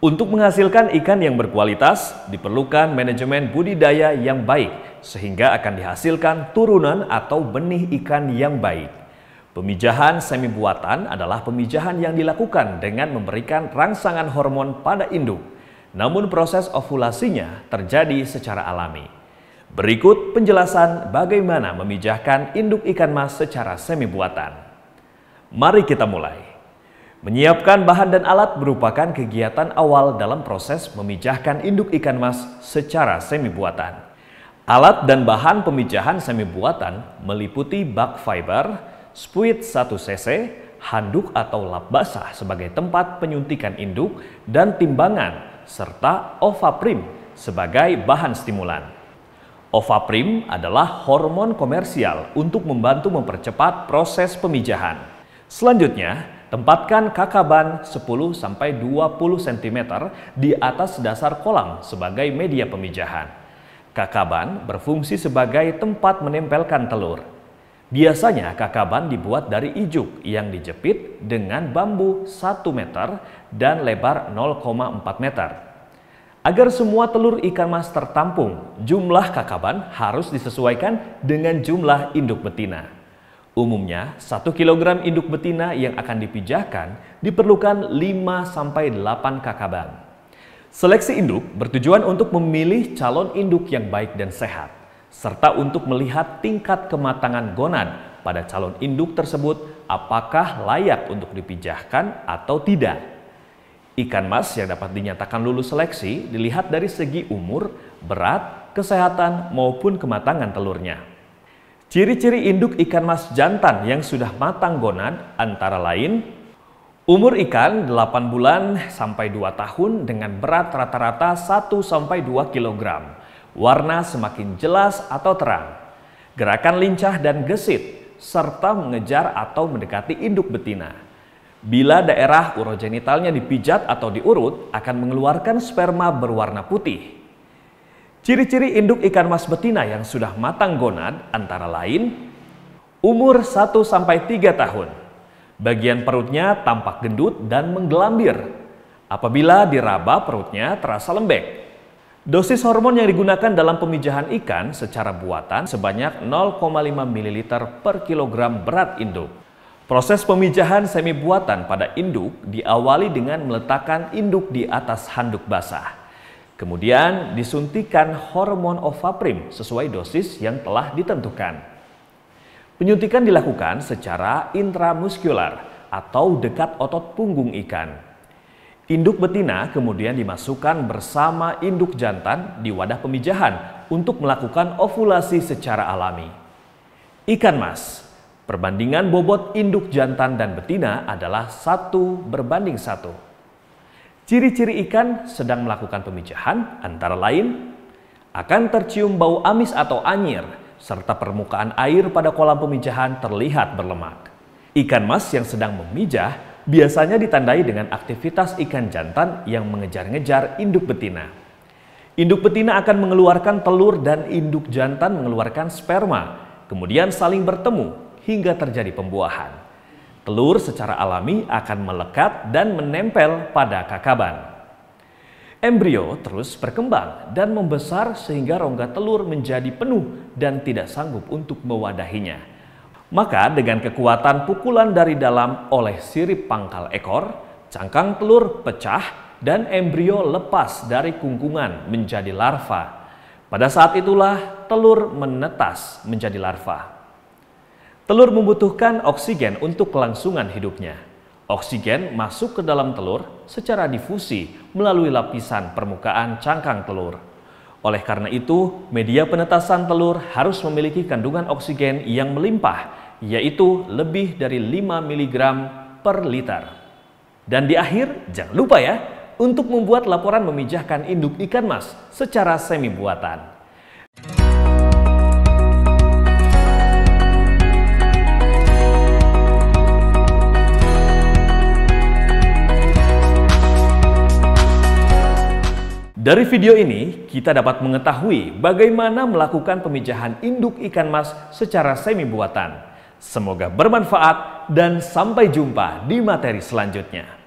Untuk menghasilkan ikan yang berkualitas, diperlukan manajemen budidaya yang baik, sehingga akan dihasilkan turunan atau benih ikan yang baik. Pemijahan semi buatan adalah pemijahan yang dilakukan dengan memberikan rangsangan hormon pada induk. Namun proses ovulasinya terjadi secara alami. Berikut penjelasan bagaimana memijahkan induk ikan mas secara semi buatan. Mari kita mulai. Menyiapkan bahan dan alat merupakan kegiatan awal dalam proses memijahkan induk ikan mas secara semi buatan. Alat dan bahan pemijahan semi buatan meliputi bak fiber, spuit 1 cc, handuk atau lap basah sebagai tempat penyuntikan induk, dan timbangan, serta Ovaprim sebagai bahan stimulan. Ovaprim adalah hormon komersial untuk membantu mempercepat proses pemijahan. Selanjutnya, tempatkan kakaban 10-20 cm di atas dasar kolam sebagai media pemijahan. Kakaban berfungsi sebagai tempat menempelkan telur. Biasanya kakaban dibuat dari ijuk yang dijepit dengan bambu 1 meter dan lebar 0,4 meter. Agar semua telur ikan mas tertampung, jumlah kakaban harus disesuaikan dengan jumlah induk betina. Umumnya, 1 kg induk betina yang akan dipijahkan diperlukan 5-8 kakaban. Seleksi induk bertujuan untuk memilih calon induk yang baik dan sehat, serta untuk melihat tingkat kematangan gonad pada calon induk tersebut apakah layak untuk dipijahkan atau tidak. Ikan mas yang dapat dinyatakan lulus seleksi dilihat dari segi umur, berat, kesehatan, maupun kematangan telurnya. Ciri-ciri induk ikan mas jantan yang sudah matang gonad antara lain: umur ikan 8 bulan sampai 2 tahun dengan berat rata-rata 1-2 kg, warna semakin jelas atau terang, gerakan lincah dan gesit, serta mengejar atau mendekati induk betina. Bila daerah urogenitalnya dipijat atau diurut, akan mengeluarkan sperma berwarna putih. Ciri-ciri induk ikan mas betina yang sudah matang gonad antara lain: umur 1-3 tahun. Bagian perutnya tampak gendut dan menggelambir. Apabila diraba, perutnya terasa lembek. Dosis hormon yang digunakan dalam pemijahan ikan secara buatan sebanyak 0,5 ml per kilogram berat induk. Proses pemijahan semi buatan pada induk diawali dengan meletakkan induk di atas handuk basah. Kemudian disuntikan hormon Ovaprim sesuai dosis yang telah ditentukan. Penyuntikan dilakukan secara intramuskular atau dekat otot punggung ikan. Induk betina kemudian dimasukkan bersama induk jantan di wadah pemijahan untuk melakukan ovulasi secara alami. Ikan mas, perbandingan bobot induk jantan dan betina adalah 1:1. Ciri-ciri ikan sedang melakukan pemijahan antara lain: akan tercium bau amis atau anyir, serta permukaan air pada kolam pemijahan terlihat berlemak. Ikan mas yang sedang memijah biasanya ditandai dengan aktivitas ikan jantan yang mengejar-ngejar induk betina. Induk betina akan mengeluarkan telur dan induk jantan mengeluarkan sperma, kemudian saling bertemu hingga terjadi pembuahan. Telur secara alami akan melekat dan menempel pada kakaban. Embrio terus berkembang dan membesar sehingga rongga telur menjadi penuh dan tidak sanggup untuk mewadahinya. Maka dengan kekuatan pukulan dari dalam oleh sirip pangkal ekor, cangkang telur pecah dan embrio lepas dari kungkungan menjadi larva. Pada saat itulah telur menetas menjadi larva. Telur membutuhkan oksigen untuk kelangsungan hidupnya. Oksigen masuk ke dalam telur secara difusi melalui lapisan permukaan cangkang telur. Oleh karena itu, media penetasan telur harus memiliki kandungan oksigen yang melimpah, yaitu lebih dari 5 mg per liter. Dan di akhir, jangan lupa ya, untuk membuat laporan memijahkan induk ikan mas secara semi buatan. Dari video ini, kita dapat mengetahui bagaimana melakukan pemijahan induk ikan mas secara semi buatan. Semoga bermanfaat dan sampai jumpa di materi selanjutnya.